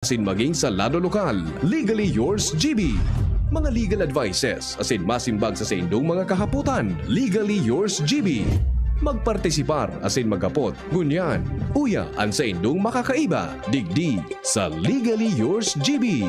asin maging sa lado lokal. Legally Yours GB. Mga legal advices asin masimbag sa indong mga kahaputan. Legally Yours GB. Magpartisipar asin magapot. Ngunyan, uya ang sa indong makakaiba. Digdi sa Legally Yours GB.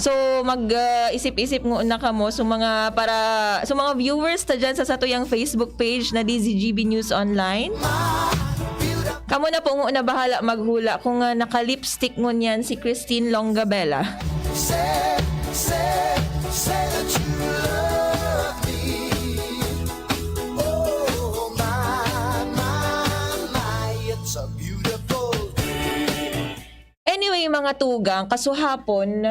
So mag-isip-isip muna kamo sa mga viewers ta dyan sa satuyang Facebook page na DZGB News Online. Kamo na po na bahala maghula kung naka-lipstick ngun yan si Christine Longabella. Say that you love me. Oh, my, it's a beautiful day. Anyway mga tugang, kasuhapon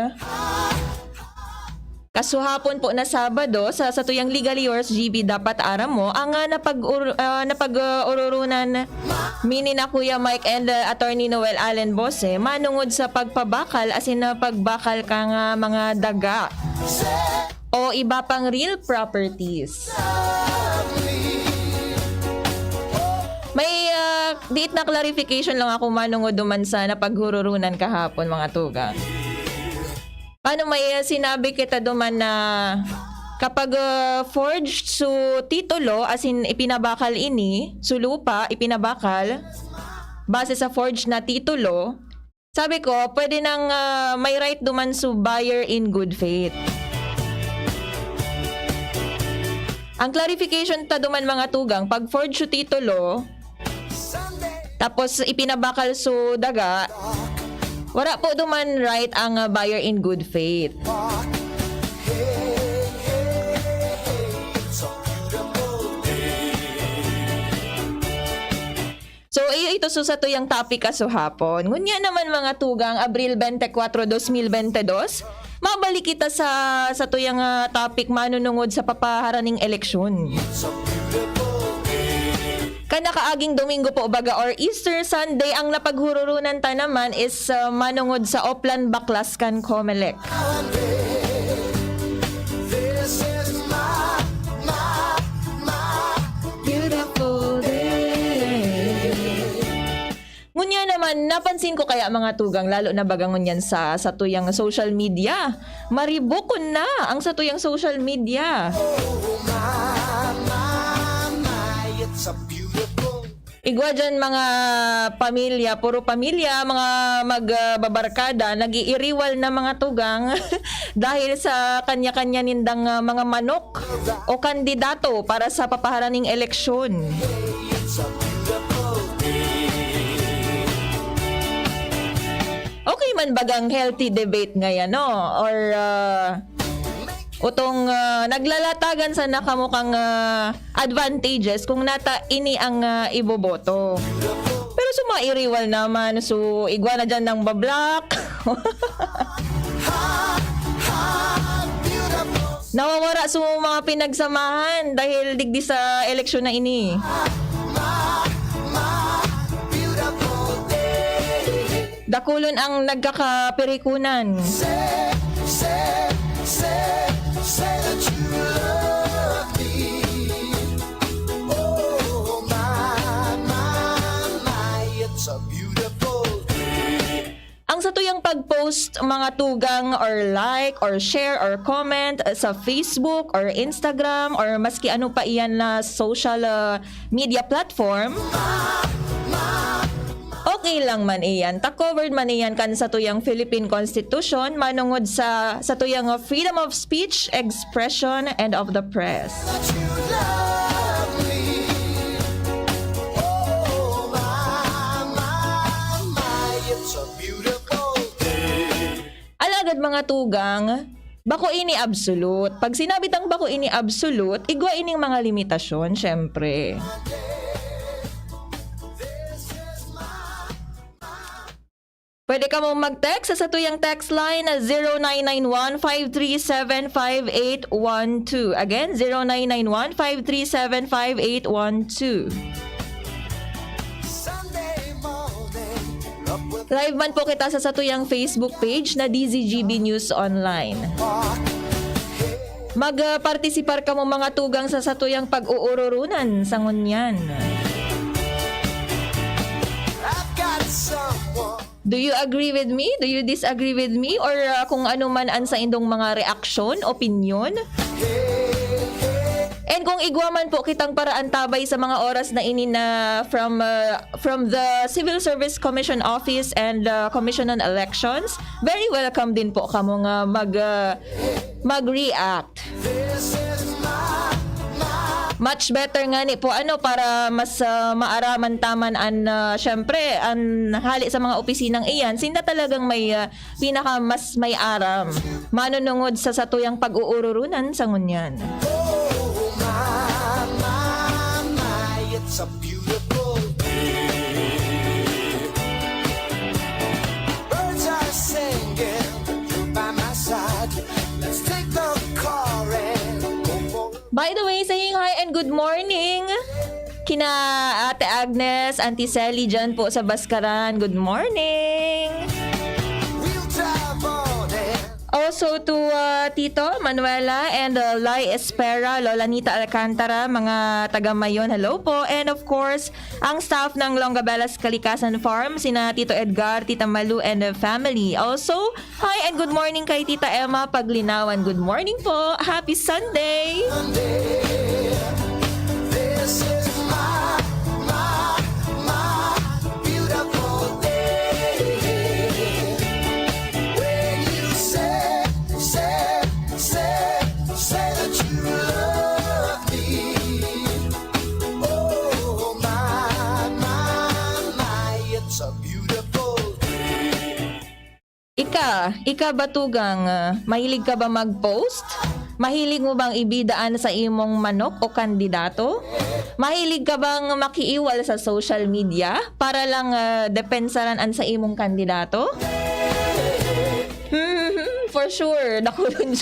po na Sabado sa satuyang Legally Yours GB dapat aram mo ang napag-ururunan mini na Kuya Mike and Attorney Noel Allen Bose manungod sa pagpabakal asin na pagbakal ka nga mga daga o iba pang real properties. May diit na clarification lang ako manungod duman sa napaghururunan kahapon mga tugang. Paano may sinabi kita duman na kapag forged su titulo as in ipinabakal ini, su lupa ipinabakal base sa forged na titulo, sabi ko pwede nang may right duman su buyer in good faith. Ang clarification ta duman mga tugang, pag forged su titulo tapos ipinabakal su daga, wala po duman right ang buyer in good faith. So ito sa tuyang topic kasuhapon. Ngunya naman mga tugang, Abril 24, 2022, mabalik kita sa tuyang topic manunungod sa papaharaning eleksyon. Kanakaaging Domingo po baga or Easter Sunday ang napaghururunan ta naman is manungod sa Oplan Baklaskan Comelec. This is my Beautiful day. Ngunya naman, napansin ko kaya mga tugang, lalo na bagangon yan sa tuyang social media. Maribukon na ang sa tuyang social media. it's a beautiful Igwa dyan mga pamilya, puro pamilya, mga magbabarkada, nag-iiriwal na mga tugang dahil sa kanya-kanya nindang mga manok o kandidato para sa papaharaning eleksyon. it's a beautiful Okay man bagang healthy debate ngayon, no? Or utong naglalatagan sa nakamukang advantages kung nata ini ang iboboto. Pero so mairiwal naman. So, igwa na dyan ng bablock. Nawawara sa mga pinagsamahan dahil digdi sa eleksyon na ini. Dakulon ang nagkakapirikunan. Say that you love me. Oh, my, it's a beautiful day. Ang satuyang pag-post mga tugang or like or share or comment sa Facebook or Instagram or maski ano pa iyan na social media platform, okay lang man iyan. Ta-covered man iyan kan sa tuyang Philippine Constitution manungod sa tuyang freedom of speech, expression, and of the press. That you love me. Oh, my, it's a beautiful day. Alagad mga tugang, bako ini absolute. Pag sinabi tang bako ini absolute, igwa ining mga limitasyon, syempre. Pwede ka mong mag-text sa tuyang text line na 0991-537-5812. Again, 0991-537-5812. Sunday morning, up with Live man po kita sa tuyang Facebook page na DZGB News Online. Park. Magpartisipar ka mo mga tugang sa satuyang pag-uururunan sa ngunyan. I've got someone. Do you agree with me? Do you disagree with me? Or kung ano man an sa indong mga reaksyon, opinion? And kung igwaman po kitang paraan tabay sa mga oras na ini na from the Civil Service Commission Office and Commission on Elections, very welcome din po kamo nga mag-react. This is my Much better nga ni po para mas maaraman taman an syempre an hali sa mga opisinang iyan sinda talagang may pinaka mas may aram manunungod sa satuyang pag-uururunan sa ngunyan. it's a beautiful day. Birds are singing, you're by my side. Let's take the car and go for By the way, saying hi and good morning kina Ate Agnes, Auntie Sally dyan po sa Baskaran. Good morning! We'll drive on it. Also to Tito Manuela and Lai Espera, Lola Nita Alcantara, mga taga Mayon, hello po. And of course, ang staff ng Longabelas Kalikasan Farm, sina Tito Edgar, Tita Malu, and the family. Also, hi and good morning kay Tita Emma Paglinawan. Good morning po. Happy Sunday! This is my beautiful day. When you say that you love me. Oh, my, it's a beautiful day. Ika Batugang, mahilig ka ba mag-post? Mahilig mo bang ibidaan sa imong manok o kandidato? Mahilig ka bang makiiwal sa social media para lang depensaran an sa imong kandidato? For sure, dakulon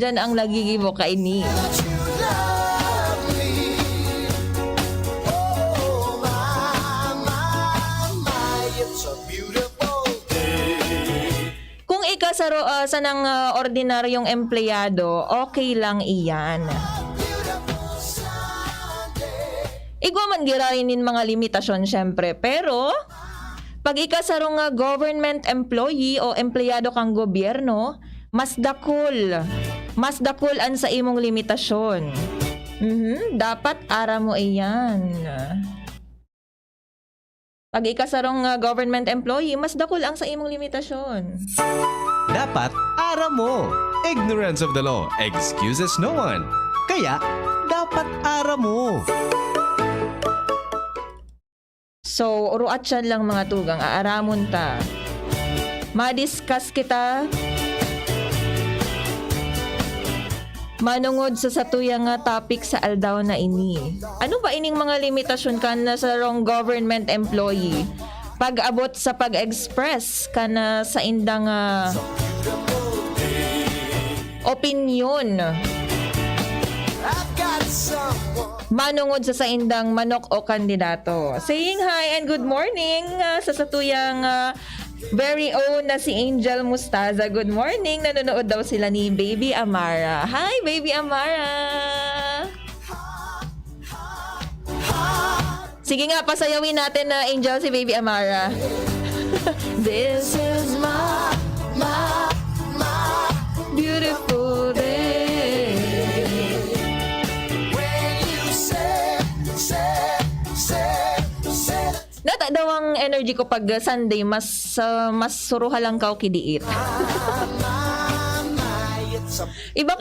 dyan ang nagigibo ka ini. That you love me. Oh, my, it's a beautiful day. Kung ika sa ng ordinaryong empleyado, okay lang iyan. Beautiful Sunday. Igwa man girainin mga limitasyon syempre, pero pag ikasarong government employee o empleyado kang gobyerno, mas dakul an sa imong limitasyon. Dapat ara mo iyan. Pag ikasarong government employee, mas dakul ang sa imong limitasyon. Dapat ara mo. Ignorance of the law excuses no one. Kaya, dapat ara mo. So, uruat siya lang mga tugang, aaramon ta. Ma-discuss kita manungod sa satuyang nga topic sa aldaw na ini. Ano ba ining mga limitasyon kan na sa wrong government employee? Pag-abot sa pag-express kana sa indang opinion. I've got someone. Manungod sa saindang manok o kandidato. Saying hi and good morning sa satuyang very own na si Angel Mustaza. Good morning. Nanonood daw sila ni Baby Amara. Hi, Baby Amara! Sige nga, pasayawin natin na Angel si Baby Amara. This is my beautiful day. When you say Nata daw ang energy ko pag Sunday, mas suruha lang ka o kidiit. it's a Iba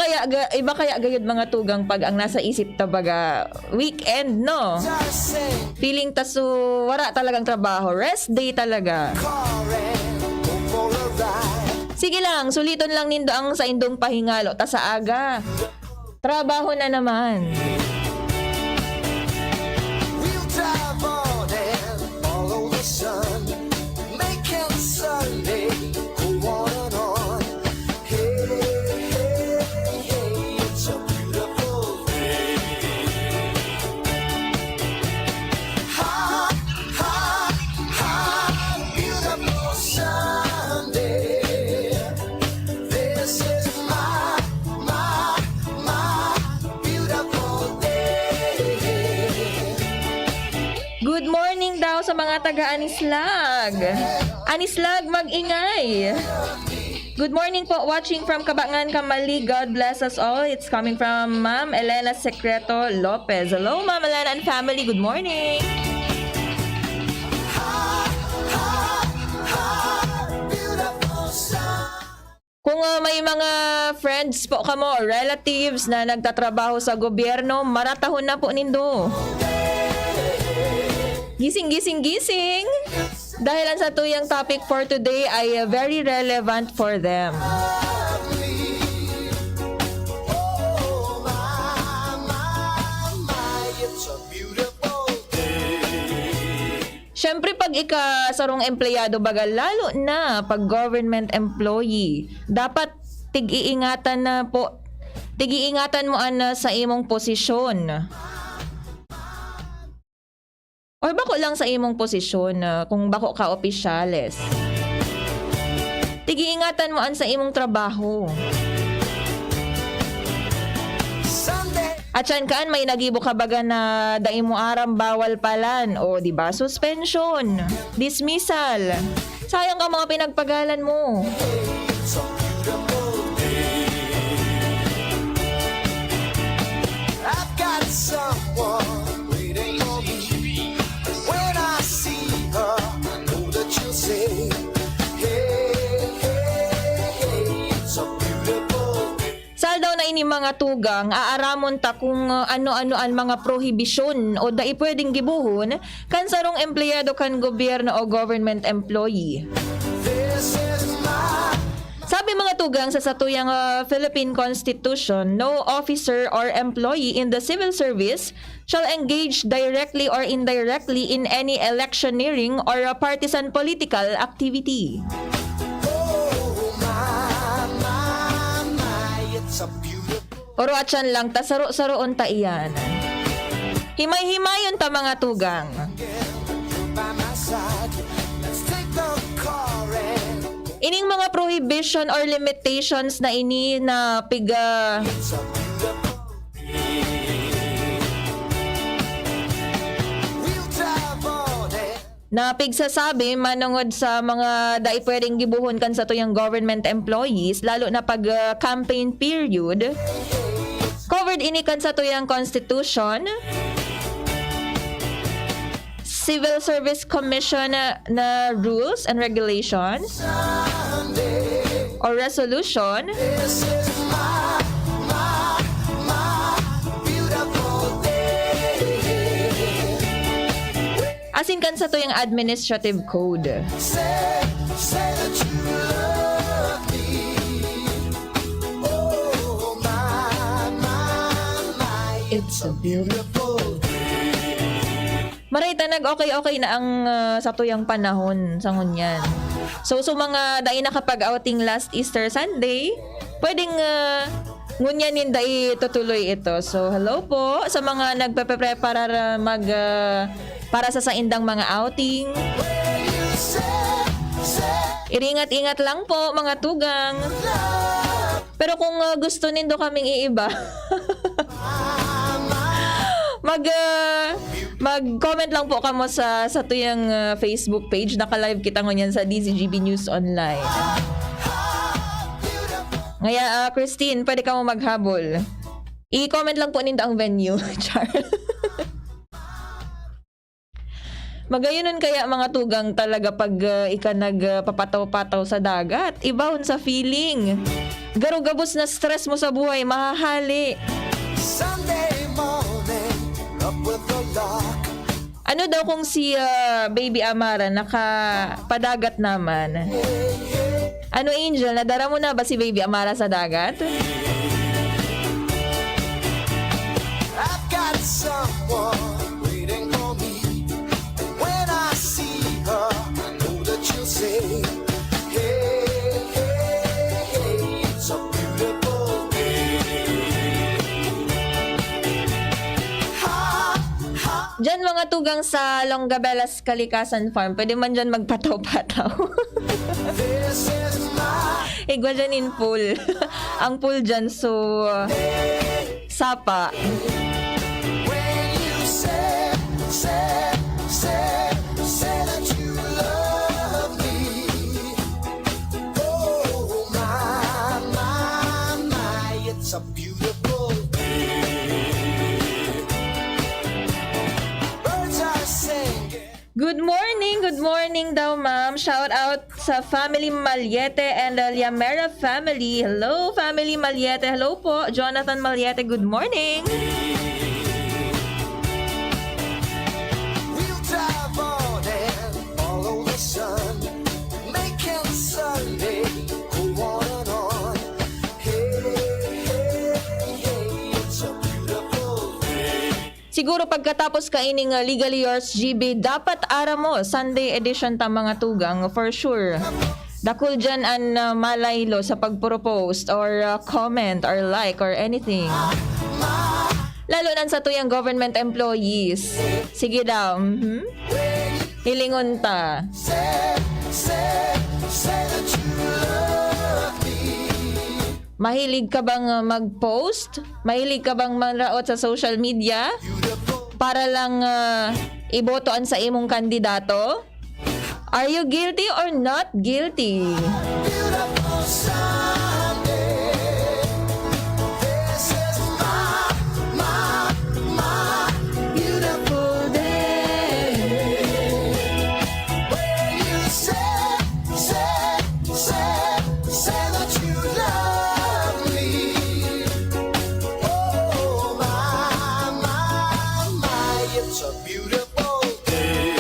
kaya gayud mga tugang pag ang nasa isip tabaga weekend, no? just sing, Feeling taso wala talagang trabaho, rest day talaga. car and go for a ride. Sige lang, suliton lang nindo ang sa indong pahingalo ta sa aga. Trabaho na naman. We'll drive on and follow the sun, making Sunday go on and on. Hey, hey, hey, it's a beautiful day. Ha, ha, ha, beautiful Sunday. This is my beautiful day. Good morning daw sa mga taga Anislag. Anislag, mag-ingay. Good morning po, watching from Kabangan, Kamali. God bless us all. It's coming from Ma'am Elena Secreto Lopez. Hello, Ma'am Elena and family. Good morning. Beautiful sun. Kung may mga friends po kamo, relatives na nagtatrabaho sa gobyerno, maratahon na po nindo. Gising, gising, gising! Dahil ang sa tuyang topic for today ay very relevant for them. Oh, my, it's a beautiful day. Syempre pag ikasarong empleyado baga, lalo na pag government employee, dapat tig-iingatan mo sa imong posisyon. Or bako lang sa imong posisyon kung bako ka opisyales. Tig-iingatan mo sa imong trabaho. Sunday, At yan kaan may nagibo ka baga na dai mo aram bawal palan o di ba suspension, dismissal. Sayang ang mga pinagpagalan mo. it's a beautiful day. I've got someone waiting for me. When I see her, I know that you'll say, hey, hey, hey, it's a beautiful day. Sal daw na ini mga tugang, aaramon ta kung ano-ano ang mga prohibisyon o dai pwedeng gibuhon kan sarong empleyado kan gobyerno o government employee. This is my Sabi mga tugang sa satuyang Philippine Constitution, no officer or employee in the civil service shall engage directly or indirectly in any electioneering or partisan political activity. it's a beautiful Oro atyan lang, tasaro-saroon ta iyan. Himay-himayon ta mga tugang. by my side. Let's take the car and Ining mga prohibition or limitations na ini na piga it's a beautiful day. We'll drive on it. na pigsasabi manungod sa mga dai pwedeng gibuhon kan sa tuyang government employees, lalo na pag campaign period. Covered ini kan sa tuyang Constitution, Civil Service Commission na rules and regulations or resolution, This is my beautiful day. asin kan sa tuyang administrative code. Say that you love me. Oh, my, It's a beautiful Maray tanag okay na ang sa tuyang panahon sa ngunyan. So mga dai nakapag-outing last Easter Sunday, pwedeng ngunyanin dai tutuloy ito. So hello po sa mga nagpe-prepare para para sa saindang mga outing. Iringat-ingat lang po mga tugang. Pero kung gusto nindo kaming iiba, mag-comment lang po kamo sa tuyang Facebook page. Naka-live kita ngunyan sa DZGB News Online. Ngaya, Christine, pwede ka mo maghabol. I-comment lang po nindo ang venue. Char. Magayunon kaya mga tugang talaga pag ika nagpapataw-pataw sa dagat. Ibahon sa feeling. Garugabos na stress mo sa buhay, mahahali. Sunday morning, up with the lock. Ano daw kung si Baby Amara nakapadagat naman? Ano Angel, nadara mo na ba si Baby Amara sa dagat? I've got someone waiting for me. And when I see her, I know that you'll say, hey, hey, hey, it's a beautiful day. Ha, ha. Diyan mga tugang sa Longabelas Kalikasan Farm, pwede man dyan magpataw-pataw. This is my Igwa dyan in pool. Ang pool dyan, so sapa. when you say that you love me. Oh, my, it's a beautiful day. Birds are singing. Good morning daw ma'am. Shout out sa family Maliete and the Liamera family. Hello family Maliete. Hello po Jonathan Maliete. Good morning. We'll drive on and follow the sun, making Sunday go on and on. Hey, hey, hey, it's a beautiful day. Siguro pagkatapos kaining Legally Yours GB, dapat ara mo Sunday edition ta mga tugang for sure. Dakul dyan an malaylo sa pagpropose or comment or like or anything. Lalo nan sa tuyang government employees. Sige daw. Hilingon ta. Say that you love me. Mahilig ka bang mag-post? Mahilig ka bang manraot sa social media? Para lang ibotoan sa imong kandidato? Are you guilty or not guilty? Beautiful Sunday. This is my beautiful day. When you say that you love me. Oh, my, it's a beautiful day.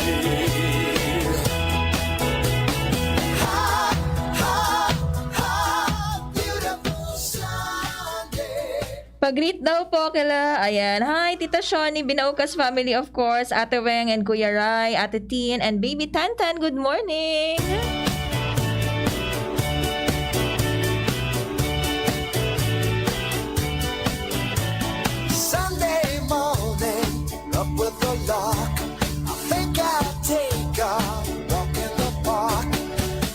Beautiful Sunday. Pag-greet daw po kila, ayan, hi, Tita Shoni, Binaukas family of course, Ate Weng and Kuya Rai, Ate Tin, and Baby Tantan, good morning! Sunday morning, up with the lock. I think I'll take a walk in the park.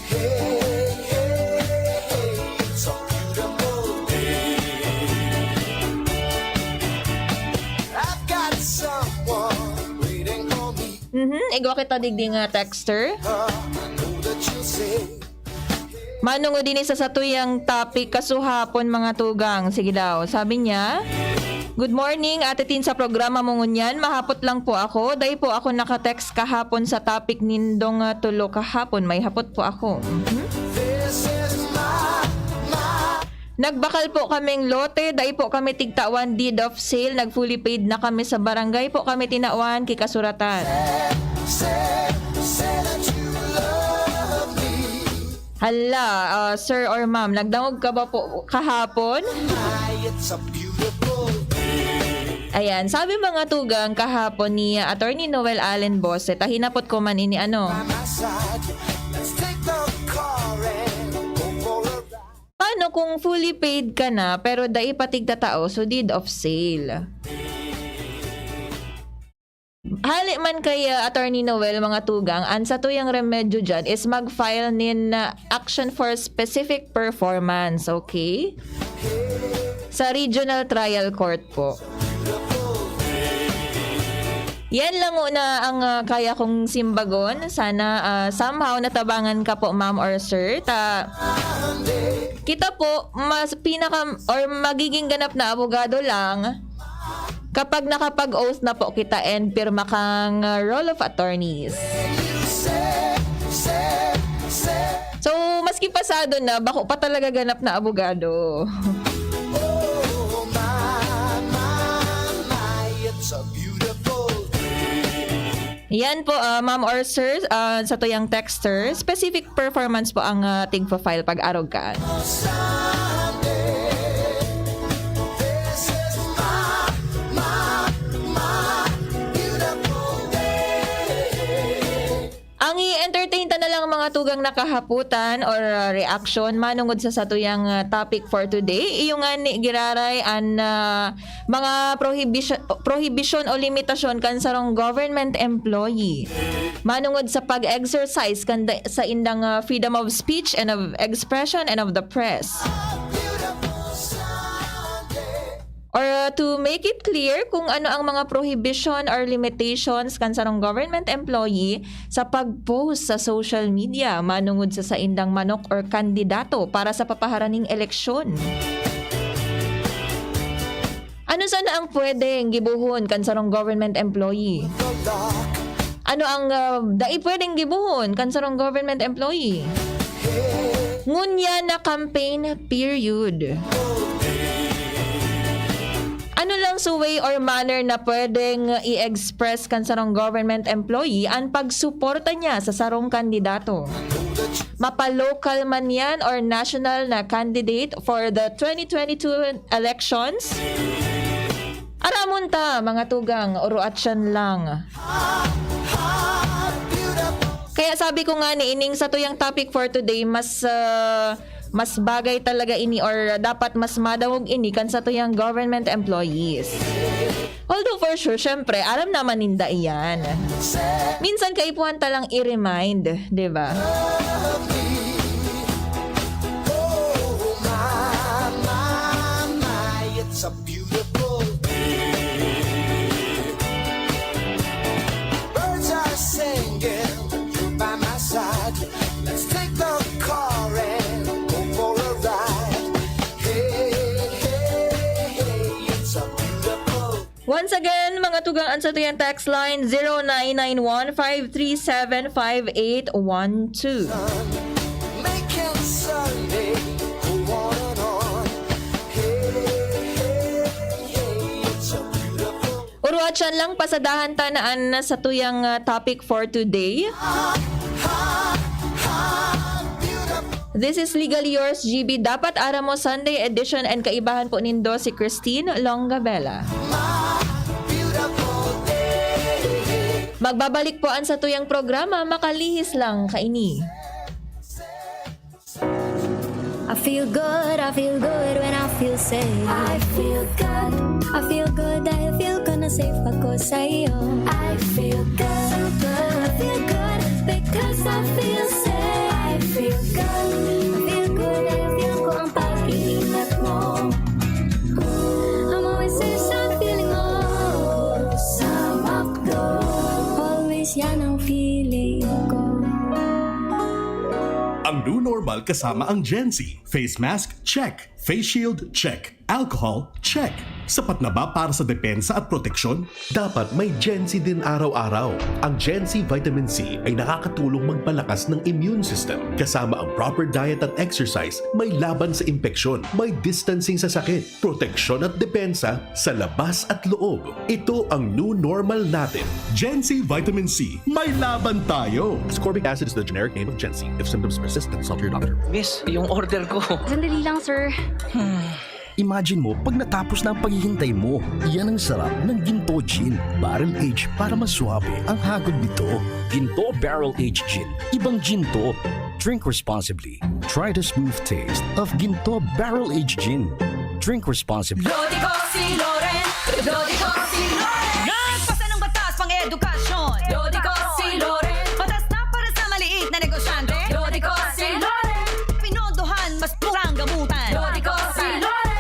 Hey, hey, hey, it's a beautiful day. I've got someone waiting for me. Igwa kita digding texter. I know that you'll say, Manungo din isa sa tuyang topic kasuhapon mga tugang. Sige daw, sabi niya, good morning, Ate Tin sa programa mo ngunyan. Mahapot lang po ako. Dahil po ako nakatext kahapon sa topic nindong tulo kahapon. May hapot po ako. this is my Nagbakal po kaming lote. Dahil po kami tigtawan deed of sale. Nag-fully paid na kami sa barangay po kami tinawan kikasuratan. say that you love me. Hala, sir or ma'am, nagdangog ka ba po kahapon? My, it's a beautiful day. Ayan, sabi mga tugang kahapon ni Attorney Noel Allen Bose, hinapot ko man ini ano. by my side. Let's take the car and go for a ride. Paano kung fully paid ka na pero dai patigta tao so deed of sale? Hali man kay Attorney Noel mga tugang, ang sa tuyang remedyo dyan is mag-file nin na action for specific performance, okay? Sa Regional Trial Court po. Yan lang una ang kaya kong simbagon. Sana somehow natabangan ka po ma'am or sir. Kita po mas magiging ganap na abogado lang kapag nakapag-oath na po kita and pirma kang roll of attorneys. So, maski pasado na, bako pa talaga ganap na abogado. Oh, my, it's a beautiful Yan po, ma'am or sir, sa tuyang texter, specific performance po ang tig-file pag arog ka. Sunday. This is my beautiful day. Ang i-entertain ta na lang mga tugang nakahaputan or reaction manungod sa satuyang topic for today. Iyong ni giraray an mga prohibition o limitasyon kan sarong government employee. Manungod sa pag-exercise kan sa indang freedom of speech and of expression and of the press. Or to make it clear kung ano ang mga prohibition or limitations kan sarong government employee sa pag-post sa social media manungod sa indang manok or kandidato para sa papaharaning eleksyon. Ano sana ang pwedeng gibuhon kan sarong government employee? Ano ang dai pwedeng gibuhon kan sarong government employee? Ngunya na campaign period. Ano lang sa way or manner na pwedeng i-express kan sarong government employee ang pagsuporta niya sa sarong kandidato? Mapa-local man yan or national na candidate for the 2022 elections? Aramon ta, mga tugang, uruatsyan lang. Kaya sabi ko nga ni ining sa tuyang topic for today, mas bagay talaga ini or dapat mas madawog ini kan sa tuyang government employees. Although for sure, syempre, alam naman ninda iyan. Minsan kaipuhan talang i-remind, di ba? Oh, my, it's a beautiful day. Birds are singing, you're by my side. Let's take the car and go for a ride. Hey, hey, hey, it's a beautiful Once again, mga tugang sa tuyang text line 0991-537-5812. making Sunday go on and on. Hey, hey, hey, it's a beautiful Uruatsan lang pasadahan tanaan na sa tuyang topic for today. This is Legally Yours, GB. Dapat ara mo Sunday edition and kaibahan po nindo si Christine Longabella. beautiful day. Magbabalik po an sa tuyang programa, makalihis lang kaini. I feel good when I feel safe. I feel good dahil feel ko na safe ako sa'yo. I feel good because I feel safe. I feel good dahil feel ko ang pag-iingat mo. I'm always safe sa feeling mo. Sa McDo, always yan ang feeling ko. Ang new normal kasama ang Gen Z. Face mask? Check. Face shield? Check. Alcohol? Check. Sapat na ba para sa depensa at proteksyon? Dapat may Gen Z din araw-araw. Ang Gen Z Vitamin C ay nakakatulong magpalakas ng immune system. Kasama ang proper diet at exercise, may laban sa impeksyon, may distancing sa sakit, proteksyon at depensa sa labas at loob. Ito ang new normal natin. Gen Z Vitamin C. May laban tayo! Ascorbic acid is the generic name of Gen Z. If symptoms persist, consult your doctor. Miss, yung order ko. Sandali lang, sir. Imagine mo pag natapos na ang paghihintay mo. Yan ang sarap ng Ginto Gin. Barrel Age para maswabe ang hagod nito. Ginto Barrel Age Gin. Ibang ginto. Drink responsibly. Try the smooth taste of Ginto Barrel Age Gin. Drink responsibly. Lodi ko si Loren. Lodi ko si Loren. Nagpasa ng batas pang edukasyon. Lodi ko si Loren. Batas na para sa maliit na negosyante. Lodi ko si Loren. Pinondohan mas murang gamutan. Lodi ko si Loren.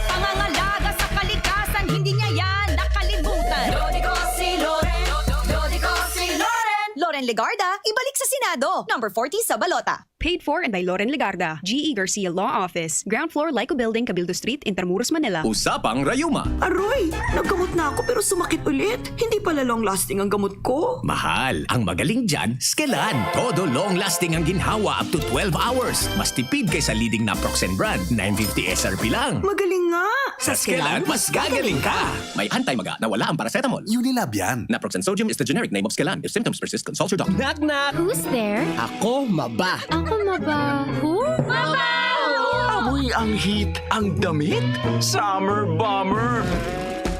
Pangangalaga sa kalikasan, hindi niya yan nakalimutan. Lodi ko si Loren. Lodi ko si Loren. Loren Legarda, ibalik sa Senado. Number 40 sa balota. Paid for and by Loren Legarda, G.E. Garcia Law Office, Ground Floor, Lyco Building, Cabildo Street, Intramuros, Manila. Usapang Rayuma. Aroy, naggamot na ako pero sumakit ulit. Hindi pala long-lasting ang gamot ko. Mahal. Ang magaling dyan, Skelan. Todo long-lasting ang ginhawa up to 12 hours. Mas tipid kaysa leading Naproxen brand. 950 SRP lang. Magaling nga. Sa Skelan, mas gagaling ka. May anti-maga na wala ang paracetamol. Unilab yan. Naproxen sodium is the generic name of Skelan. If symptoms persist, consult your doctor. Knock knock. Who's there? Ako maba. Ako mabaho? Amoy ang heat, ang damit. Summer Bomber!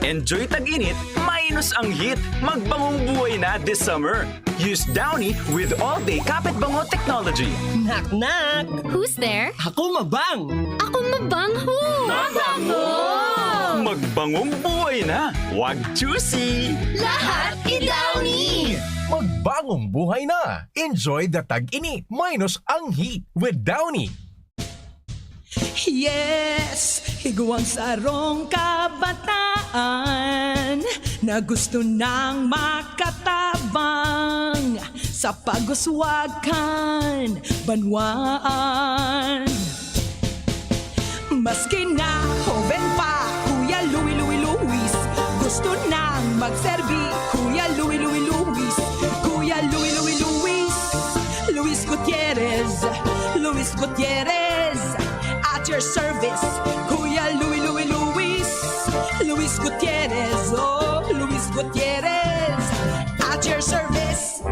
Enjoy tag-init, minus ang heat. Magbangong buhay na this summer. Use Downy with all-day kapit bango technology. Knock knock. Who's there? Ako mabang. Ako mabango! Mabango! Magbangong buhay na. Wag choosy! Lahat i-Downy! Magbangong buhay na! Enjoy the tag-init minus ang heat with Downy. Yes, higuang sarong kabataan na gusto nang makatabang sa pag-uswagan, banwaan. Maski na joven pa, Kuya Louie, gusto nang magserbi, Kuya Louie, Kuya Louie, Luis Gutierrez, at your service, Kuya Louie, Luis Gutierrez, oh, Luis Gutierrez, at your service.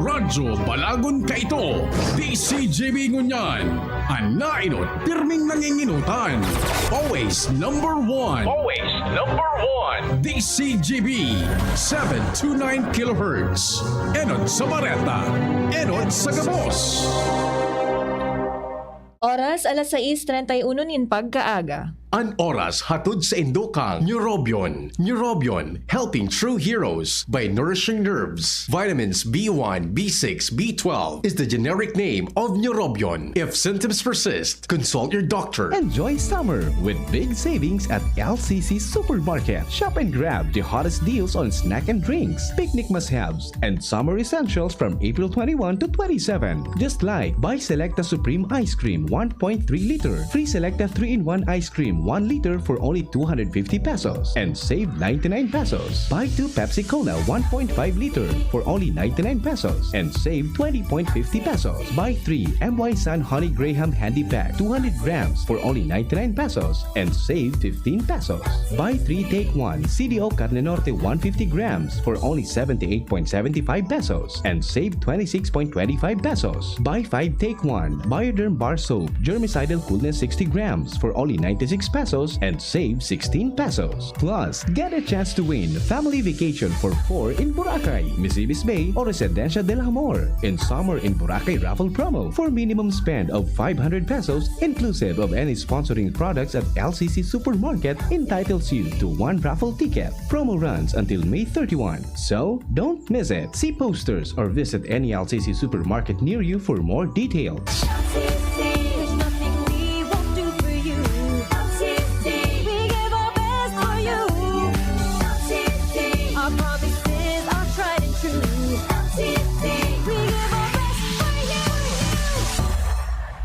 Radyo Balagon Kaito, DCGB Ngunyan, Anainot, pirming nanginginutan. Always number one. Always number one. DCGB, 729 kHz. Enot sa Bareta, Enot sa Gabos. Oras alas 6:31 nin pagkaaga. An oras hatod sa Indokang Neurobion. Neurobion, helping true heroes by nourishing nerves. Vitamins B1, B6, B12 is the generic name of Neurobion. If symptoms persist, consult your doctor. Enjoy summer with big savings at LCC Supermarket. Shop and grab the hottest deals on snack and drinks, picnic must-haves, and summer essentials from April 21 to 27. Just like buy Selecta Supreme Ice Cream 1.3 liter, free Selecta 3-in-1 Ice Cream 1 liter for only 250 pesos and save 99 pesos. Buy 2 Pepsi Cola 1.5 liter for only 99 pesos and save 20.50 pesos. Buy 3 MY Sun Honey Graham Handy Pack 200 grams for only 99 pesos and save 15 pesos. Buy 3 take 1 CDO Carne Norte 150 grams for only 78.75 pesos and save 26.25 pesos. Buy 5 take 1 Bioderm Bar Soap Germicidal Coolness 60 grams for only 96 pesos and save 16 pesos. Plus, get a chance to win family vacation for 4 in Boracay, Misibis Bay, or Residencia del Amor in Summer in Boracay raffle promo for minimum spend of 500 pesos inclusive of any sponsoring products at LCC Supermarket entitles you to 1 raffle ticket. Promo runs until May 31. So, don't miss it. See posters or visit any LCC Supermarket near you for more details.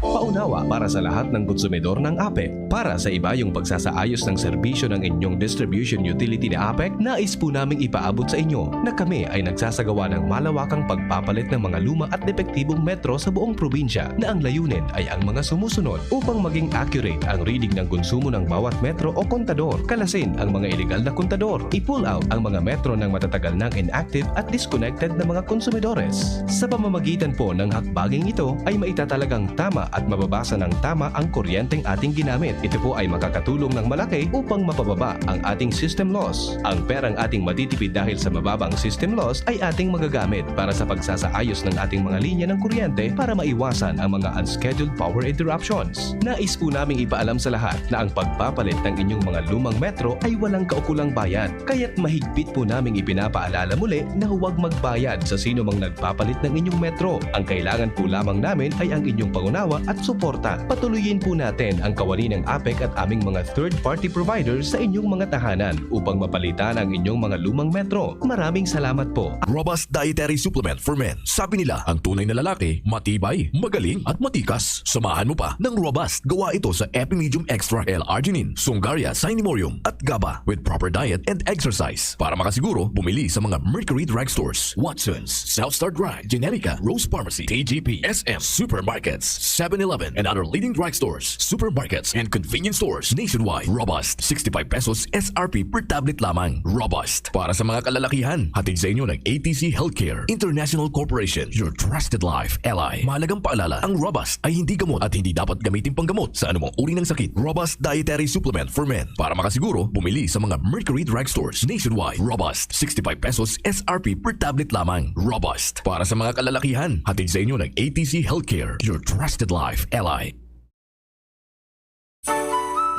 Paunawa para sa lahat ng konsumidor ng APEC. Para sa iba yung pagsasaayos ng serbisyo ng inyong distribution utility ni APEC, nais po naming ipaabot sa inyo na kami ay nagsasagawa ng malawakang pagpapalit ng mga luma at depektibong metro sa buong probinsya na ang layunin ay ang mga sumusunod upang maging accurate ang reading ng konsumo ng bawat metro o kontador, kalasin ang mga illegal na kontador, i-pull out ang mga metro ng matatagal ng inactive at disconnected na mga konsumidores. Sa pamamagitan po ng hakbanging ito ay maitatalagang tama at mababasa ng tama ang kuryenteng ating ginamit. Ito po ay makakatulong ng malaki upang mapababa ang ating system loss. Ang perang ating matitipid dahil sa mababang system loss ay ating magagamit para sa pagsasaayos ng ating mga linya ng kuryente para maiwasan ang mga unscheduled power interruptions. Nais po naming ipaalam sa lahat na ang pagpapalit ng inyong mga lumang metro ay walang kaukulang bayad. Kaya't mahigpit po naming ipinapaalala muli na huwag magbayad sa sino mang nagpapalit ng inyong metro. Ang kailangan po lamang namin ay ang inyong pangunawa at suporta. Patuloyin po natin ang kawani ng APEC at aming mga third-party providers sa inyong mga tahanan upang mapalitan ang inyong mga lumang metro. Maraming salamat po. Robust Dietary Supplement for Men. Sabi nila, ang tunay na lalaki, matibay, magaling at matikas. Samahan mo pa ng Robust. Gawa ito sa Epimedium Extra L-Arginine, Sungaria Cinnamomum at GABA with proper diet and exercise. Para makasiguro, bumili sa mga Mercury Drugstores, Watson's, Southstar Drug, Generica, Rose Pharmacy, TGP, SM, Supermarkets, 7-Eleven, and other leading drugstores, supermarkets, and convenience stores nationwide. Robust, 65 pesos SRP per tablet lamang. Robust. Para sa mga kalalakihan, hatid sa inyo ng ATC Healthcare International Corporation, your trusted life ally. Mahalagang paalala, ang Robust ay hindi gamot at hindi dapat gamitin panggamot sa anumang uri ng sakit. Robust Dietary Supplement for Men. Para makasiguro, bumili sa mga Mercury Drugstores nationwide. Robust, 65 pesos SRP per tablet lamang. Robust. Para sa mga kalalakihan, hatid sa inyo ng ATC Healthcare, your trusted life ally.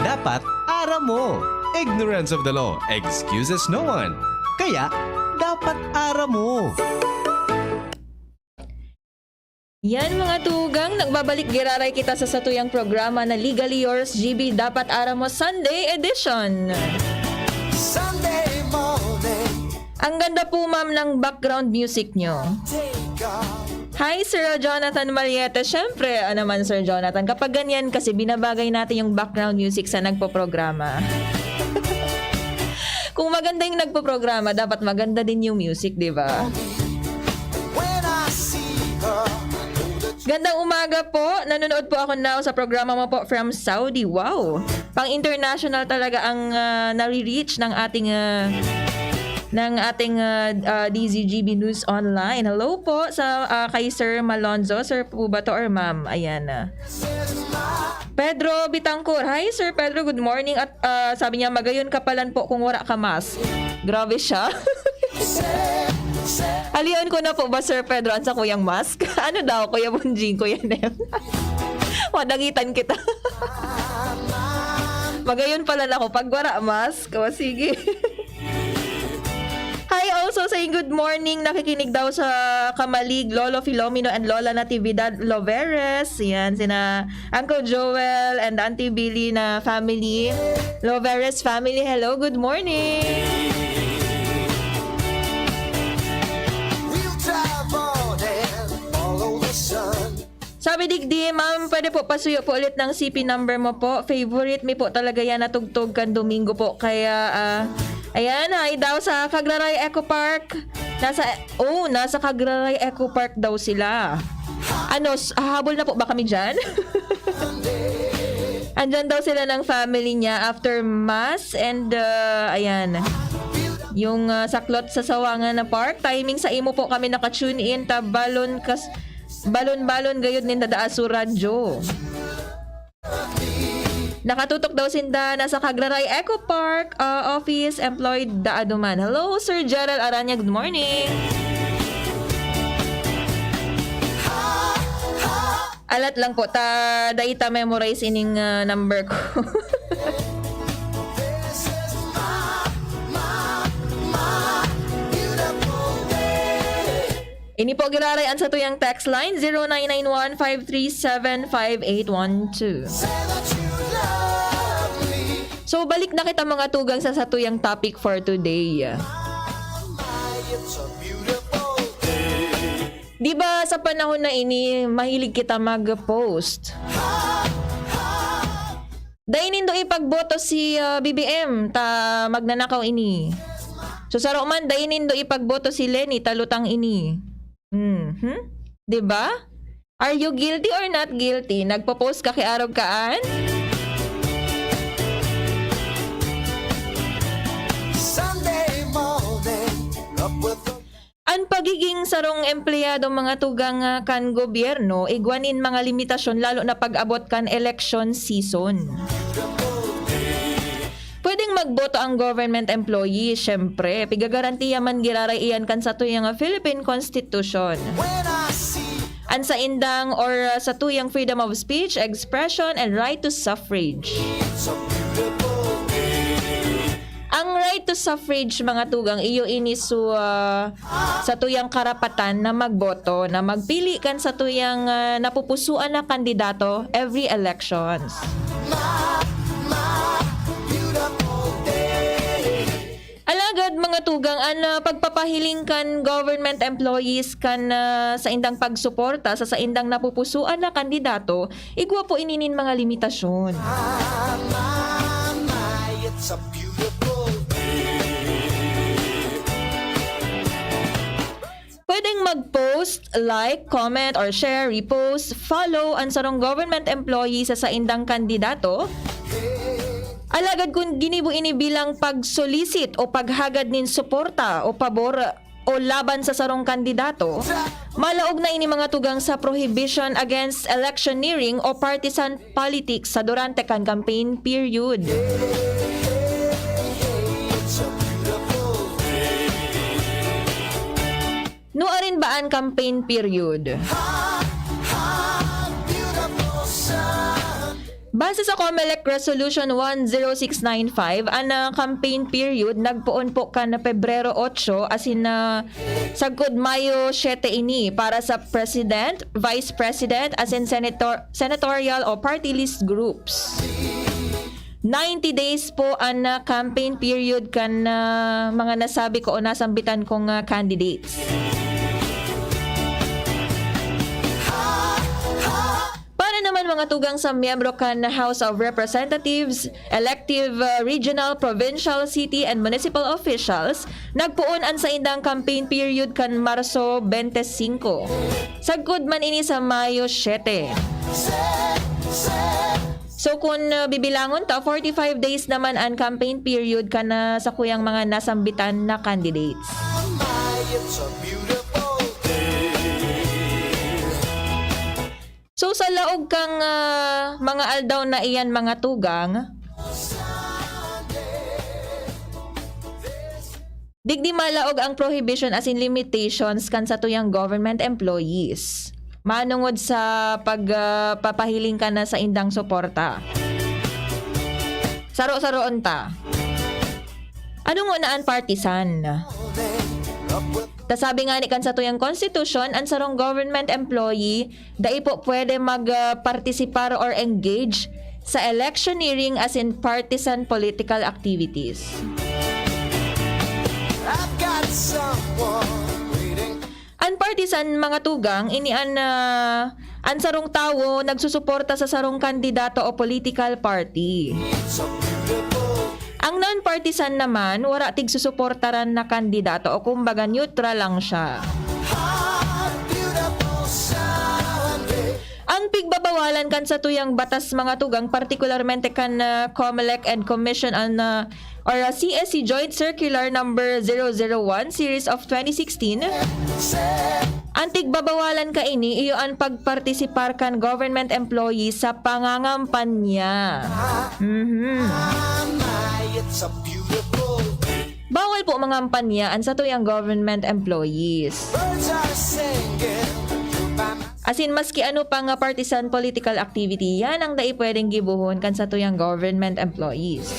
Dapat aram mo. Ignorance of the law excuses no one. Kaya, dapat aram mo. Yan mga tugang, nagbabalik giraray kita sa satuyang programa na Legally Yours GB Dapat Aram Mo Sunday Edition. Sunday morning, Ang ganda po ma'am ng background music nyo. take off. Hi Sir Jonathan Marieta. Syempre, naman Sir Jonathan, kapag ganyan kasi binabagay natin yung background music sa nagpo-programa. Kung maganda yung nagpo-programa, dapat maganda din yung music, di ba? When I see her, Gandang umaga po. Nanonood po ako now sa programa mo po from Saudi. Wow! Pang-international talaga ang nare-reach ng ating DZGB News Online. Hello po sa kay Sir Malonzo. Sir po ba to or ma'am? Ayan na. Pedro Bitangkur. Hi Sir Pedro, good morning. At sabi niya, magayon ka palan po kung wala ka mas. Grabe siya. Aliyon ko na po ba Sir Pedro ang sa kuyang mask? Ano daw, Kuya Bunjing, Kuya Nem? Wadagitan kita. Magayon pala na ako pag wala mask. O sige. Hi, also saying good morning. Nakikinig daw sa Kamalig, Lolo Filomeno and Lola Natividad Loveres. Yan, sina Uncle Joel and Auntie Billy na family. Loveres family, hello, good morning. we'll drive on and follow the sun. Sabi Digdi, ma'am, pwede po pasuyo po ulit ng CP number mo po. Favorite me po talaga yan natugtog kan Domingo po. Kaya, ayan, hi daw sa Cagraray Eco Park. Nasa Cagraray Eco Park daw sila. Ano, hahabol na po ba kami dyan? Andyan daw sila ng family niya after mass and, ayan. Yung saklot sa Sawangan na park. Timing sa imo po kami naka-tune in. Balon gayud ninda da Asu Radyo. Nakatutok daw sinda nasa Cagraray Eco Park office employed da Aduman. Hello Sir Gerald Aranya, good morning. Alat lang po ta daita memorize ining number ko. Ini po girarayan sa tuyang text line 0991-537-5812. So balik na kita mga tugang sa satuyang topic for today. Di ba sa panahon na ini mahilig kita mag-post? Dahil nindo ipagboto si BBM ta magnanakaw ini. So sa Roman dahil nindo ipagboto si Lenny talutang ini. Diba? Are you guilty or not guilty? Nagpo-post ka kay Arog Kaan? Sunday morning, up with the Ang pagiging sarong empleyado mga tugang kan gobyerno, igwanin mga limitasyon lalo na pag-abot kan election season. Pwedeng magboto ang government employee, syempre. Pigagarantiya man giraray iyan kan sa tuyang Philippine Constitution. An sa indang or sa tuyang freedom of speech, expression, and right to suffrage. Ang right to suffrage mga tugang iyo inisu sa tuyang karapatan na magboto, na magpili kan sa tuyang napupusuan na kandidato every elections. Alagad mga tugang, pagpapahiling kan government employees kan sa indang pagsuporta sa indang napupusuan na kandidato, igwa po ininin mga limitasyon. It's a beautiful Pwedeng mag-post, like, comment, or share, repost, follow ang sarong government employee sa indang kandidato. Alagad kung ginibo ini bilang pag-solicit o paghagad nin suporta o pabor o laban sa sarong kandidato, malaog na ini mga tugang sa prohibition against electioneering o partisan politics sa durante kan campaign period. Nuarin ba ang campaign period? Base sa COMELEC Resolution 10695, ang campaign period nagpuon po ka na Pebrero 8 asin na sagkod Mayo 7 ini para sa President, Vice President asin senatorial o party list groups. 90 days po ang campaign period kan mga nasabi ko o nasambitan kong candidates. Naman mga tugang sa miyembro kan House of Representatives, elective regional, provincial, city, and municipal officials, nagpuon an sa indang campaign period kan Marso 25. Sagkod man ini sa Mayo 7. So kung bibilangon ta, 45 days naman ang campaign period kan sa kuyang mga nasambitan na candidates. So sa laog kang mga aldaw na iyan mga tugang, digdi malaog ang prohibition as in limitations kan sa tuyang government employees. Manungod sa pagpapahiling ka na sa indang suporta. Saro-saroon ta. Anong unaan partisan? Tasabi nga ni kan sa tuyang constitution, ang sarong government employee dai po pwede magpartisipar or engage sa electioneering as in partisan political activities. Ang partisan mga tugang ini an sarong tawo nagsusuporta sa sarong kandidato o political party. Ang non-partisan naman, wala tigsusuportaran na kandidato o kumbaga neutral lang siya. Ang pigbabawalan kan sa tuyang batas mga tugang, partikularmente kan COMELEC and Commission on or CSC Joint Circular number 001 series of 2016. Ang tigbabawalan ka ini, iyo ang pagpartisipar kan government employees sa pangangampanya. Bawal po mga kampanyaan sa tuyang government employees. As in, maski ano pa nga partisan political activity, yan ang dai pwedeng gibuhon kan sa tuyang government employees.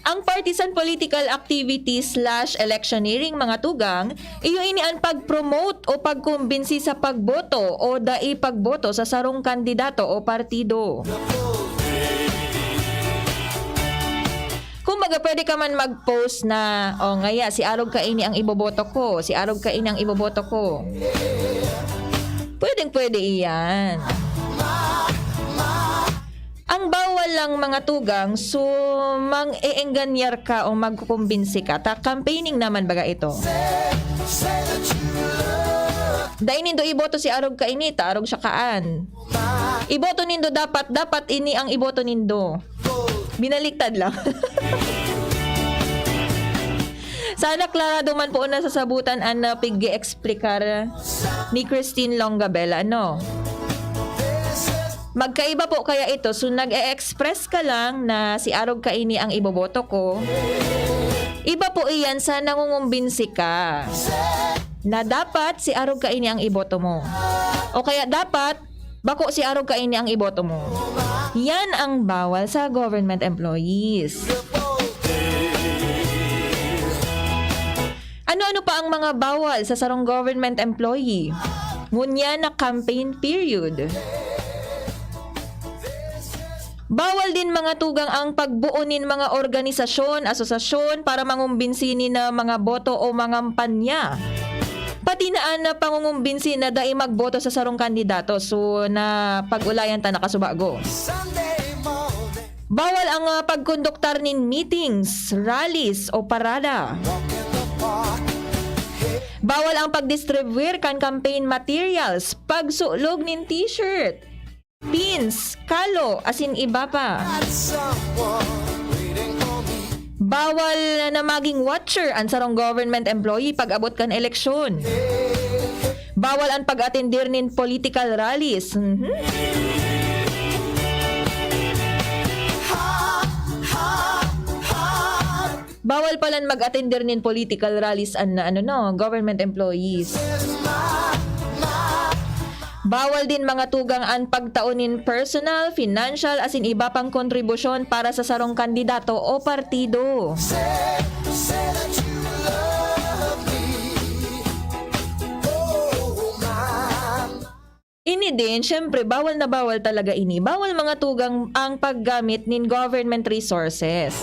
Ang partisan political activities / electioneering mga tugang, iyo ini ang pag-promote o pagkumbinsi sa pagboto o dai pagboto sa sarong kandidato o partido. Kumbaga pwede ka man mag-post na, ngaya si Arog ka ini ang iboboto ko, si Arog ka ini ang iboboto ko. Pwede iyan. Ang bawal lang mga tugang, so mang-eenganyar ka o magkukumbinsi ka, ta campaigning naman baga ito. Dahil nindo iboto si Arog ka ini, ta Arog siya kaan. Iboto nindo dapat ini ang iboto nindo. Binaliktad lang. Sana klarado man po na sasabutan ang pig-explicar ni Christine Longabella, no? Magkaiba po kaya ito. So, nag-e-express ka lang na si Arog Kaini ang iboboto ko. Iba po iyan sa nangungumbinsi ka na dapat si Arog Kaini ang iboto mo. O kaya dapat bako si Arog Kaini ang iboto mo. Yan ang bawal sa government employees. Ano-ano pa ang mga bawal sa sarong government employee? Ngunya na campaign period. Bawal din mga tugang ang pagbuonin mga organisasyon, asosasyon para mangumbinsi na mga boto o mga kampanya. Pati na pangungumbinsi na dai magboto sa sarong kandidato. So na pag-ulayan ta nakasubago. Bawal ang pagkonduktar nin meetings, rallies o parada. Bawal ang pagdistribuir kan campaign materials, pagsulog nin t-shirt, pins, kalo, asin iba pa. Bawal na maging watcher ang sarong government employee pag abot kan eleksyon. Bawal ang pag-atendir nin political rallies. Bawal palan mag-attender nin political rallies government employees. Bawal din mga tugang ang pagtaunin personal, financial, asin iba pang kontribusyon para sa sarong kandidato o partido. Ini din, syempre, bawal na bawal talaga ini. Bawal mga tugang ang paggamit nin government resources.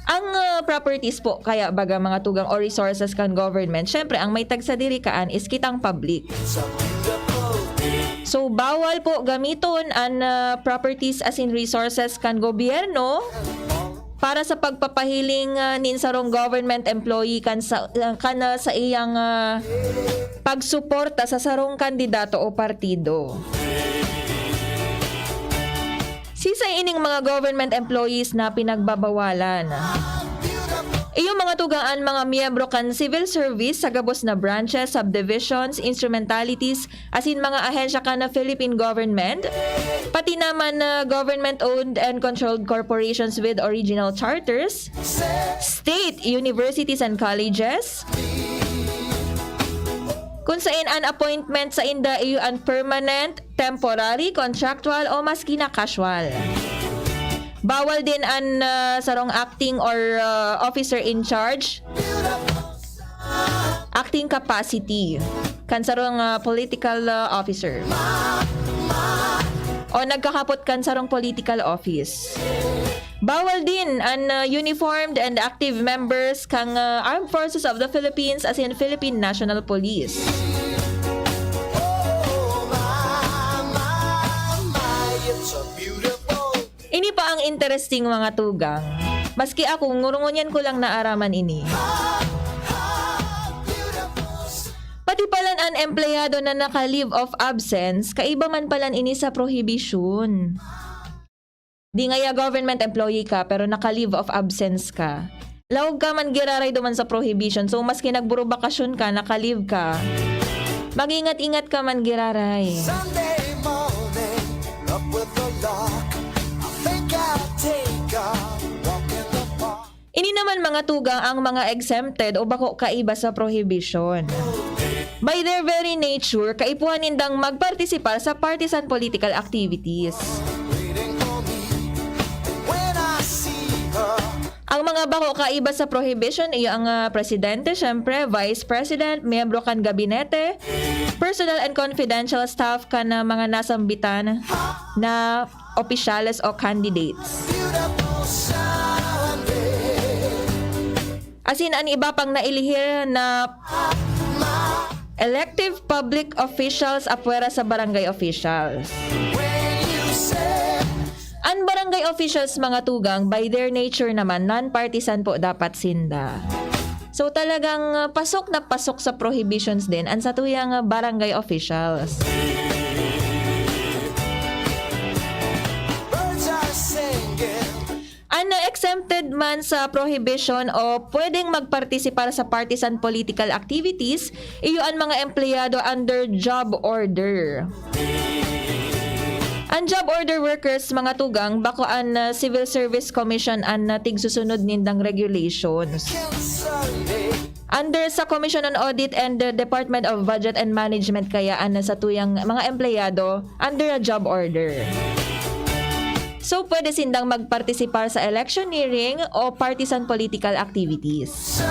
Ang properties po, kaya baga mga tugang o resources kan government, syempre, ang may tagsadirikaan is kitang public. So, bawal po gamiton ang properties as in resources kan gobyerno para sa pagpapahiling nin sarong government employee kan sa iyang pagsuporta sa sarong kandidato o partido. Sisa ining mga government employees na pinagbabawalan. Iyong mga tugaan mga miyembro kan civil service sa gabos na branches, subdivisions, instrumentalities, asin mga ahensya ka na Philippine government, pati naman na government-owned and controlled corporations with original charters, state, universities and colleges, kung saan an appointment sa inda iyo an permanent, temporary, contractual o maski na casual. Bawal din an sarong acting or officer in charge, acting capacity, kan sarong political officer. O nagkakapot kan sarong political office. Bawal din ang uniformed and active members kang Armed Forces of the Philippines as in Philippine National Police. Ini pa ang interesting mga tugang. Maski ako, ngurungunyan ko lang naaraman ini. Pati palan ang empleyado na naka-leave of absence, kaiba man palan ini sa prohibition. Di ngaya government employee ka, pero naka-leave of absence ka. Lawag ka man giraray duman sa prohibition, so maski nagburo bakasyon ka, naka-leave ka, mag-ingat-ingat ka man giraray. Sunday morning, up with the lark. I think I'll take a walk in the park. Ini naman mga tugang ang mga exempted o bako kaiba sa prohibition. By their very nature, kaipuhan nindang magpartisipar sa partisan political activities. Ang mga bako kaiba sa prohibition ay ang presidente, syempre, vice president, miyembro kan gabinete, personal and confidential staff kan mga nasambitan na opisyales o candidates. Asin ang iba pang nailihir na elective public officials apwera sa barangay officials. Ang barangay officials mga tugang, by their nature naman, non-partisan po dapat sinda. So talagang pasok na pasok sa prohibitions din ang sa tuyang barangay officials. exempted man sa prohibition o pwedeng magpartisipar sa partisan political activities, iyo ang mga empleyado under job order. Ang job order workers, mga tugang, bako ang Civil Service Commission ang tigsusunod nindang regulations. Under sa Commission on Audit and the Department of Budget and Management kaya sa tuyang mga empleyado under a job order. So, pwede sindang magpartisipar sa electioneering o partisan political activities.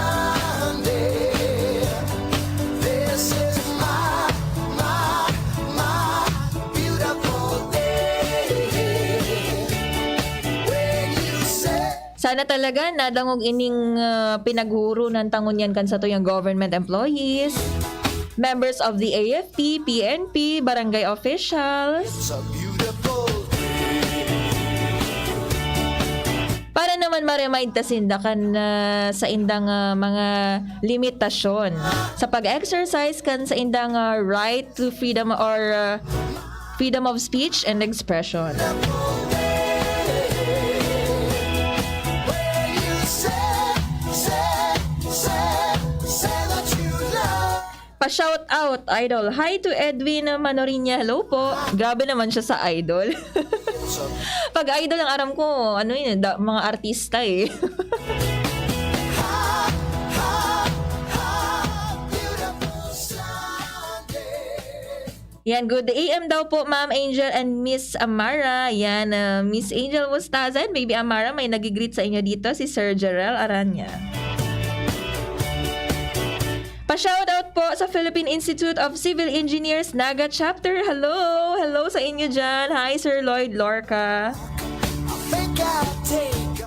Sana talaga nadangog ining pinaghuro ng tangunyan kan sa tuyang government employees, members of the AFP, PNP, barangay officials. Para naman ma-remind ta sindakan sa indang mga limitasyon sa pag-exercise kan sa indang right to freedom or freedom of speech and expression. Pa-shout out, idol. Hi to Edwin Manorinya. Hello po. Grabe naman siya sa idol. Pag idol ang aram ko, ano yun, mga artista eh. Yan, good AM daw po, Ma'am Angel and Miss Amara. Yan, Miss Angel Mustaza and Baby Amara, may nagigreet sa inyo dito, si Sir Jarrell Aranya. Pa-shoutout po sa Philippine Institute of Civil Engineers Naga Chapter. Hello! Hello sa inyo dyan. Hi, Sir Lloyd Lorca.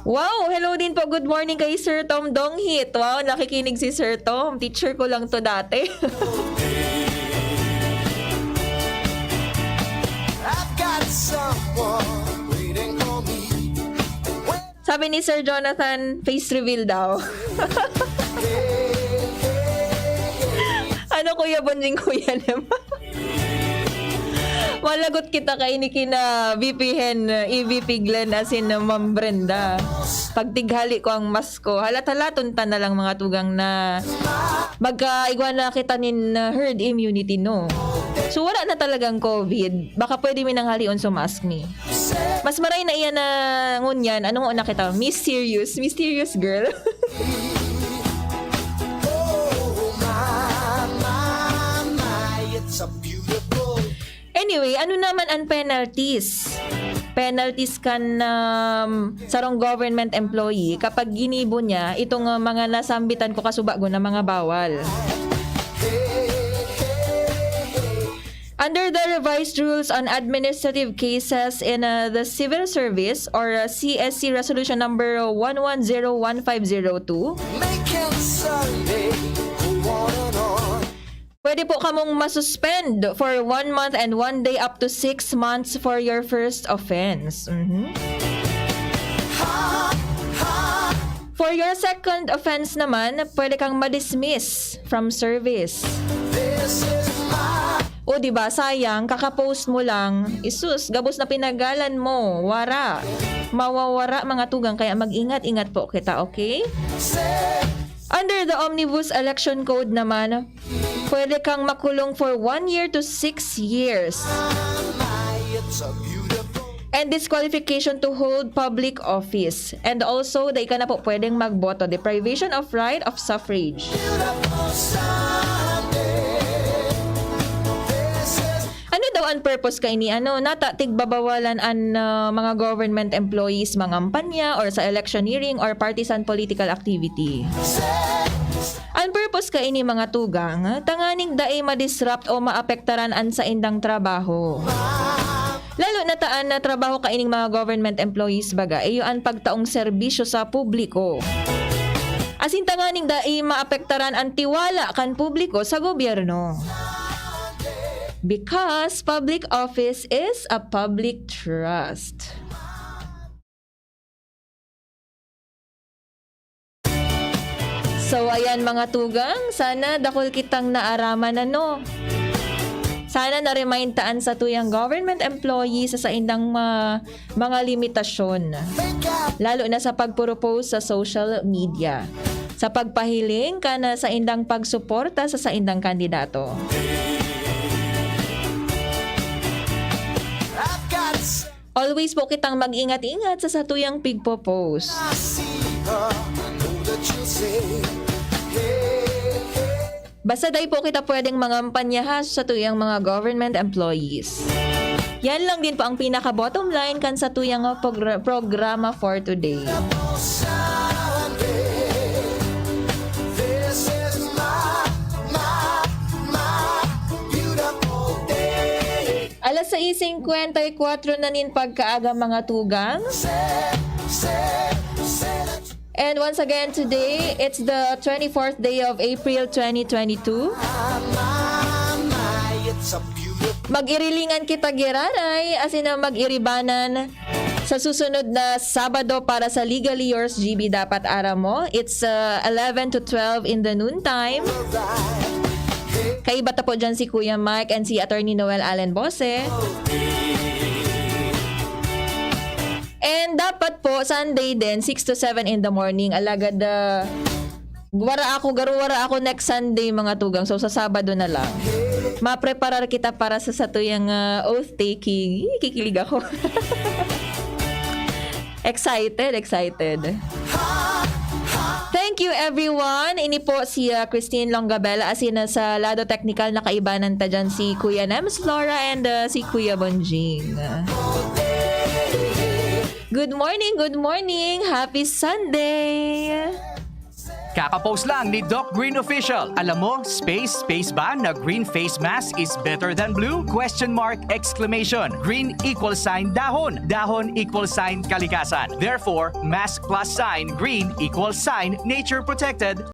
Wow! Hello din po. Good morning kay Sir Tom Donghit. Wow, nakikinig si Sir Tom. Teacher ko lang to dati. Sabi ni Sir Jonathan, face reveal daw. Ano kuya Bonjing kuya naman? Malagot kita kay ni kina VP Hen, EVP Glenn asin na Ma'am Brenda. Pagtighali ko ang masko, halat-halaton ta na lang mga tugang na magkaigwa na kita nin herd immunity, no? So wala na talagang COVID. Baka pwede minanghalion so mask me. Mas maray na iyan na ngunyan. Anong una kita? Mysterious girl. Anyway, ano naman ang penalties? Penalties kan sarong government employee kapag ginibo niya itong mga nasambitan ko kasubago na mga bawal. Under the revised rules on administrative cases in the Civil Service or CSC Resolution number 1101502, pwede po kamong masuspend for 1 month and 1 day up to 6 months for your first offense. For your second offense naman, pwede kang ma-dismiss from service. O diba, sayang, kakapost mo lang, isus, gabos na pinagalan mo, wara. Mawawara mga tugang, kaya mag-ingat-ingat po kita, okay? Under the Omnibus Election Code naman, pwede kang makulong for 1 year to 6 years. And disqualification to hold public office. And also, dahil ka na po pwedeng magboto. Deprivation of right of suffrage. Ano daw ang purpose kay ni nata tigbabawalan ang mga government employees mangampanya or sa electioneering or partisan political activity. Ang purpose kay ni mga tugang tanganing daay ma-disrupt o maapektaran an sa indang trabaho. Lalo na taan na trabaho kaining mga government employees baga iyo ang pagtaong serbisyo sa publiko. Asin tanganing daay maapektaran ang tiwala kan publiko sa gobyerno. Because public office is a public trust. So ayan mga tugang, sana dakol kitang naaraman Sana na-remind taan sa tuyang government employees sa indang mga limitasyon. Lalo na sa pagpropose sa social media. Sa pagpahiling ka na sa indang pagsuporta sa indang kandidato. Always po kitang mag-ingat-ingat sa tuyang pigpo-post. Basta day po kita pwedeng mangampanyahas sa tuyang mga government employees. Yan lang din po ang pinaka-bottom line kan sa tuyang programa for today. Alas 6:54 na nin pagkaaga mga tugang. And once again today, it's the 24th day of April 2022. Mag-irilingan kita giraray, asin na mag-iribanan sa susunod na Sabado para sa Legally Yours GB dapat ara mo. It's 11 to 12 in the noontime. Kaibata po dyan si Kuya Mike and si Attorney Noel Allen Bose. And dapat po, Sunday din, 6 to 7 in the morning. Alagad, wara ako next Sunday mga tugang. So, sa Sabado na lang. Mapreparar kita para sa satuyang oath-taking. Kikilig ako. Excited. Thank you everyone. Ini po si Christine Longabella asin sa lado technical na kaibanan ta dyan si Kuya Nems Flora and si Kuya Bonjing. Good morning. Happy Sunday. Kakapost lang ni Doc Green Official. Alam mo, space ba na green face mask is better than blue? ? Green equals sign dahon. Dahon equals sign kalikasan. Therefore, mask plus sign green equals sign nature protected.